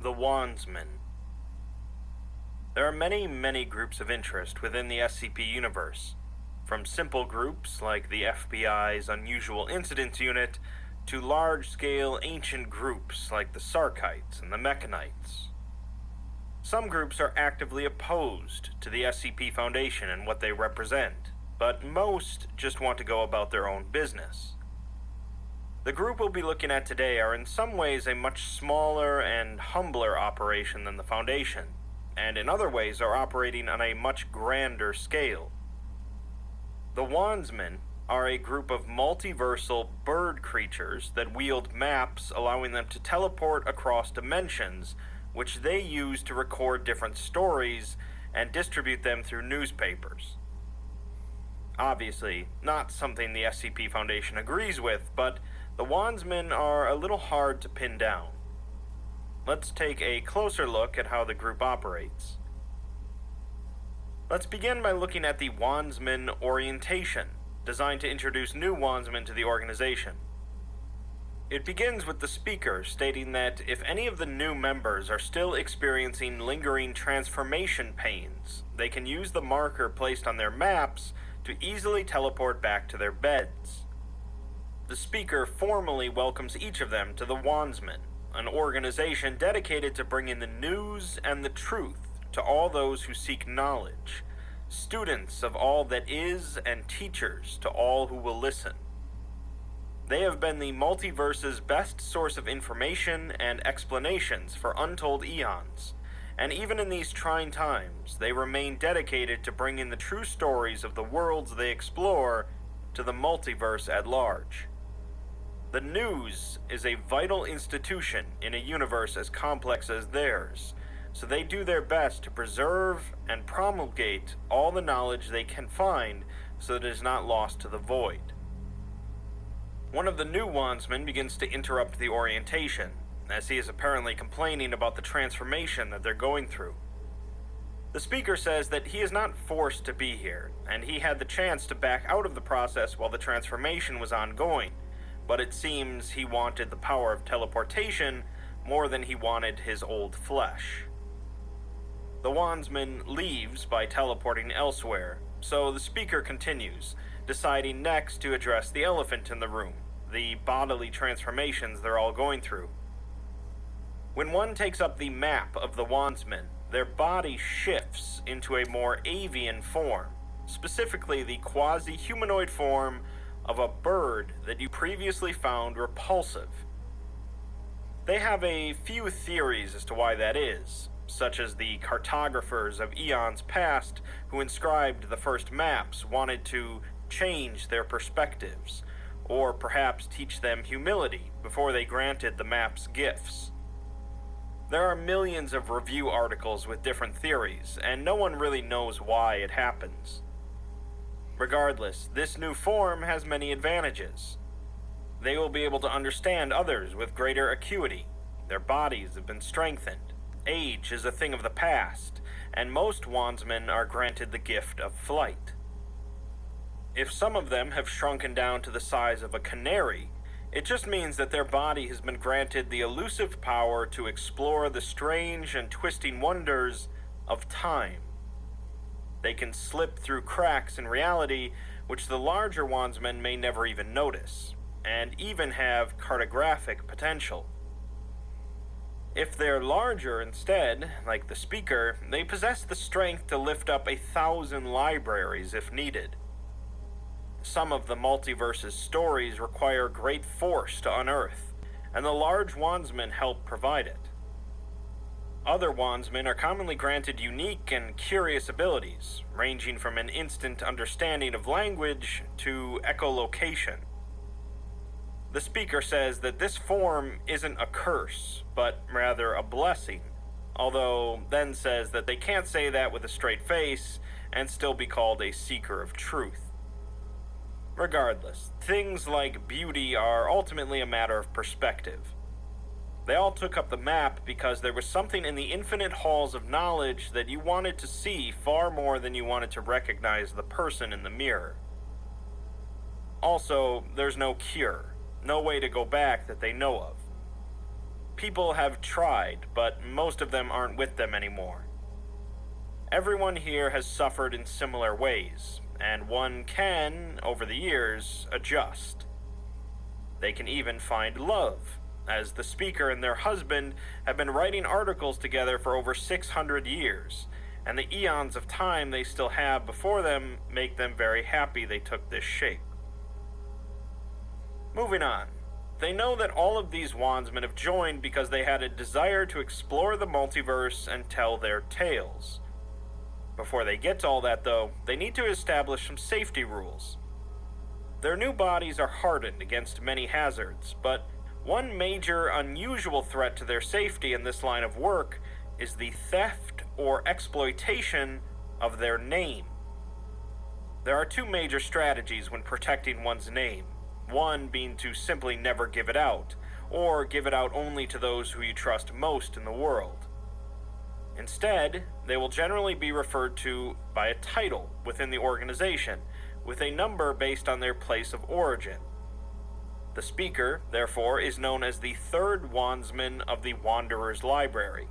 The Wandsman. There are many groups of interest within the SCP universe, from simple groups like the FBI's Unusual Incidents Unit to large-scale ancient groups like the Sarkites and the Mechanites. Some groups are actively opposed to the SCP Foundation and what they represent, but most just want to go about their own business. The group we'll be looking at today are in some ways a much smaller and humbler operation than the Foundation, and in other ways are operating on a much grander scale. The Wandsmen are a group of multiversal bird creatures that wield maps allowing them to teleport across dimensions, which they use to record different stories and distribute them through newspapers. Obviously, not something the SCP Foundation agrees with, but the Wandsmen are a little hard to pin down. Let's take a closer look at how the group operates. Let's begin by looking at the Wandsman orientation, designed to introduce new Wandsmen to the organization. It begins with the speaker stating that if any of the new members are still experiencing lingering transformation pains, they can use the marker placed on their maps to easily teleport back to their beds. The speaker formally welcomes each of them to the Wandsmen, an organization dedicated to bringing the news and the truth to all those who seek knowledge, students of all that is and teachers to all who will listen. They have been the multiverse's best source of information and explanations for untold eons, and even in these trying times, they remain dedicated to bringing the true stories of the worlds they explore to the multiverse at large. The news is a vital institution in a universe as complex as theirs, so they do their best to preserve and promulgate all the knowledge they can find so that it is not lost to the void. One of the new Wandsmen begins to interrupt the orientation, as he is apparently complaining about the transformation that they're going through. The speaker says that he is not forced to be here, and he had the chance to back out of the process while the transformation was ongoing, but it seems he wanted the power of teleportation more than he wanted his old flesh. The Wandsman leaves by teleporting elsewhere, so the speaker continues, deciding next to address the elephant in the room, the bodily transformations they're all going through. When one takes up the map of the Wandsmen, their body shifts into a more avian form, specifically the quasi-humanoid form of a bird that you previously found repulsive. They have a few theories as to why that is, such as the cartographers of eons past who inscribed the first maps wanted to change their perspectives, or perhaps teach them humility before they granted the maps gifts. There are millions of review articles with different theories, and no one really knows why it happens. Regardless, this new form has many advantages. They will be able to understand others with greater acuity. Their bodies have been strengthened. Age is a thing of the past, and most Wandsmen are granted the gift of flight. If some of them have shrunken down to the size of a canary, it just means that their body has been granted the elusive power to explore the strange and twisting wonders of time. They can slip through cracks in reality which the larger Wandsmen may never even notice, and even have cartographic potential. If they're larger instead, like the speaker, they possess the strength to lift up 1,000 libraries if needed. Some of the multiverse's stories require great force to unearth, and the large Wandsmen help provide it. Other Wandsmen are commonly granted unique and curious abilities, ranging from an instant understanding of language to echolocation. The speaker says that this form isn't a curse, but rather a blessing, although then says that they can't say that with a straight face and still be called a seeker of truth. Regardless, things like beauty are ultimately a matter of perspective. They all took up the map because there was something in the infinite halls of knowledge that you wanted to see far more than you wanted to recognize the person in the mirror. Also, there's no cure, no way to go back that they know of. People have tried, but most of them aren't with them anymore. Everyone here has suffered in similar ways, and one can, over the years, adjust. They can even find love, as the speaker and their husband have been writing articles together for over 600 years, and the eons of time they still have before them make them very happy they took this shape. Moving on. They know that all of these wandsmen have joined because they had a desire to explore the multiverse and tell their tales. Before they get to all that, though, they need to establish some safety rules. Their new bodies are hardened against many hazards, but one major, unusual threat to their safety in this line of work is the theft or exploitation of their name. There are two major strategies when protecting one's name, one being to simply never give it out, or give it out only to those who you trust most in the world. Instead, they will generally be referred to by a title within the organization, with a number based on their place of origin. The speaker, therefore, is known as the third wandsman of the Wanderer's Library,